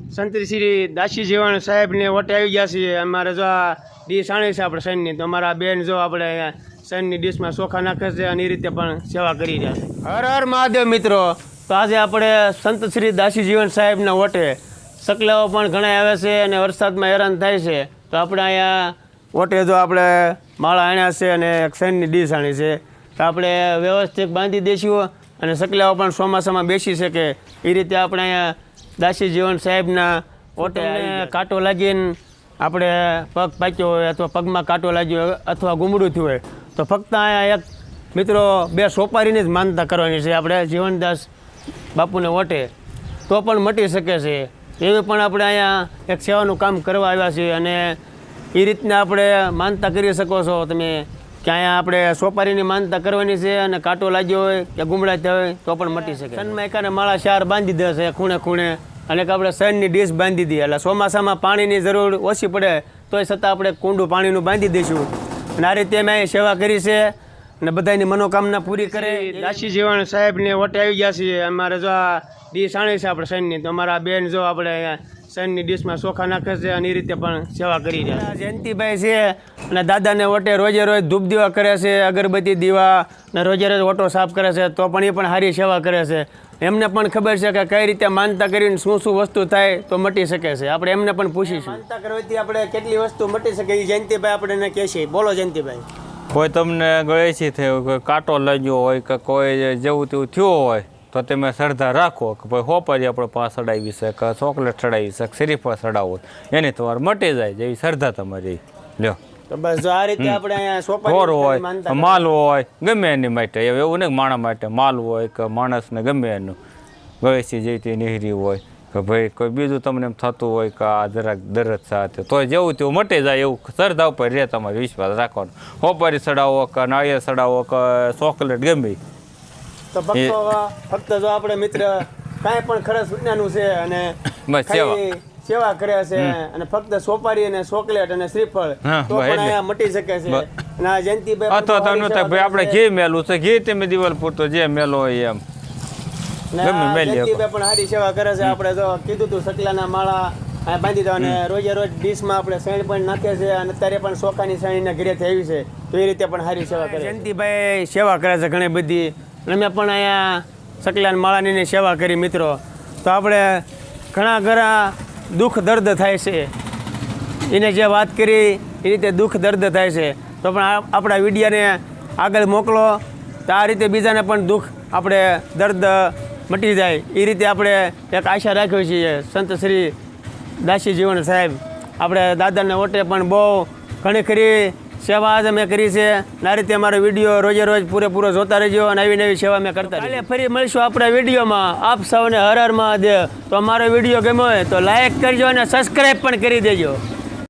સંત શ્રી દાસી જીવણ સાહેબને વટે આવી ગયા છીએ. અમારે જો આ ડીશ આણી છે આપણે સૈનની, તો અમારા બેન જો આપણે અહીંયા સૈનની ડીશમાં ચોખા નાખે છે અને એ રીતે પણ સેવા કરી રહ્યા છે. હર હર મહાદેવ મિત્રો. તો આજે આપણે સંત શ્રી દાસી જીવન સાહેબના વટે સકલાઓ પણ ઘણા આવે છે અને વરસાદમાં હેરાન થાય છે. તો આપણે અહીંયા વટે જો આપણે માળા આણ્યા છે અને એક સૈનની ડીશ આણી છે. તો આપણે વ્યવસ્થિત બાંધી દઈશું અને સકલાઓ પણ ચોમાસામાં બેસી શકે એ રીતે આપણે અહીંયા દાસી જીવન સાહેબના ઓટે કાંટો લાગીને આપણે પગ પાક્યો હોય અથવા પગમાં કાંટો લાગ્યો હોય અથવા ગુમડું થયું હોય તો ફક્ત અહીંયા એક મિત્રો 2 સોપારીની જ માનતા કરવાની છે આપણે જીવનદાસ બાપુને વટે, તો પણ મટી શકે છે. એવી પણ આપણે અહીંયા એક સેવાનું કામ કરવા આવ્યા છીએ અને એ રીતના આપણે માનતા કરી શકો છો તમે કે અહીંયા આપણે સોપારીની માનતા કરવાની છે અને કાંટો લાગ્યો હોય કે ગુમડા થયા હોય તો પણ મટી શકે. સનમાં એકાને માળા 4 બાંધી દેશે ખૂણે ખૂણે અને આપણે સનની ડીશ બાંધી દઈએ. એટલે ચોમાસામાં પાણીની જરૂર ઓછી પડે તોય છતાં આપણે કુંડું પાણીનું બાંધી દઈશું અને આ રીતે અમે અહીં સેવા કરી છે અને બધાની મનોકામના પૂરી કરે. દાસી જીવન સાહેબને વટે આવી ગયા છીએ. અમારે જો આ ડીશ આણી છે આપણે સનની, તો અમારા બેન જો આપણે અહીંયા સનની ડીશમાં ચોખા નાખે છે અને એ રીતે પણ સેવા કરી રહ્યા છે. જયંતિભાઈ છે અને દાદાને વટે રોજે રોજ ધૂપ દીવા કરે છે, અગરબત્તી દીવા અને રોજે રોજ ઓટો સાફ કરે છે, તો પણ એ પણ સારી સેવા કરે છે. એમને પણ ખબર છે કે કઈ રીતે માનતા કરીને શું વસ્તુ થાય તો મટી શકે છે. આપણે એમને પણ પૂછીશું માનતા કરવાથી આપણે કેટલી વસ્તુ મટી શકે એ જયંતિભાઈ આપણે એને કહેશે. બોલો જયંતિભાઈ. કોઈ તમને ગળેથી થયું, કોઈ કાંટો લાગ્યો હોય કે કોઈ જેવું તેવું થયું હોય તો તમે શ્રદ્ધા રાખો કે ભાઈ હોપારી આપણે પાસે ચડાવી છે કે ચોકલેટ ચડાવી છે શ્રીફળ ચડાવો એની તમારે મટી જાય જેવી શ્રદ્ધા તમારી લ્યો. તો બસ જો આ રીતે આપણે અહીંયા ઢોર હોય માલ હોય ગમે એની માટે, એવું નહીં માણસ માટે માલ હોય કે માણસને ગમે એનું ગળેથી જેવી નીહરી હોય કે ભાઈ કોઈ બીજું તમને એમ થતું હોય કે આ જરાક દરદ સાથે તો જેવું તેવું મટી જાય એવું શ્રદ્ધા ઉપર રહે તમારે વિશ્વાસ રાખવાનો. હોપારી ચડાવો કે નાળિયેર ચડાવો કે ચોકલેટ ગમે તો ફક્ત જો આપણે મિત્ર કાંઈ પણ ખરસ વિજ્ઞાનું છે અને સેવા કરે છે અને ફક્ત સોપારી અને ચોકલેટ અને શ્રીફળ તો પણ અહીંયા મટી શકે છે. અને આ જયંતિભાઈ અથવા તમને ભાઈ આપણે ઘી મેલું છે, ઘી તમે દિવાલ પૂરતો જે મેલો હોય એમ જયંતિભાઈ પણ સારી સેવા કરે છે. આપણે જો કીધું તું સકલાના માળા બાંધી દો અને રોજે રોજ ડીશમાં આપણે સૈણ પણ નાખે છે અને અત્યારે પણ ચોખાની સૈણીના ઘરેથી આવી છે તો એ રીતે પણ સારી સેવા કરે. જયંતિભાઈ સેવા કરે છે ઘણી બધી. અમે પણ અહીંયા સકલાના માળાની સેવા કરી મિત્રો. તો આપણે ઘણા દુઃખ દર્દ થાય છે, એને જે વાત કરી એ રીતે દુઃખ દર્દ થાય છે તો પણ આપણા વિડીયોને આગળ મોકલો તો આ રીતે બીજાને પણ દુઃખ આપણે દર્દ મટી જાય એ રીતે આપણે એક આશા રાખીએ છીએ. સંત શ્રી દાસી જીવન સાહેબ આપણે દાદાને વટે પણ બહુ ઘણી ખરી સેવા આજ અમે કરી છે. આ રીતે અમારો વિડીયો રોજે રોજ પૂરેપૂરો જોતા રહેજો અને નવી નવી સેવા અમે કરતા રહીએ. ફરી મળીશું આપણા વિડીયોમાં. આપ સૌને હર હર મહાદેવ. તો અમારો વિડીયો ગમ્યો હોય તો લાઈક કરજો અને સબસ્ક્રાઈબ પણ કરી દેજો.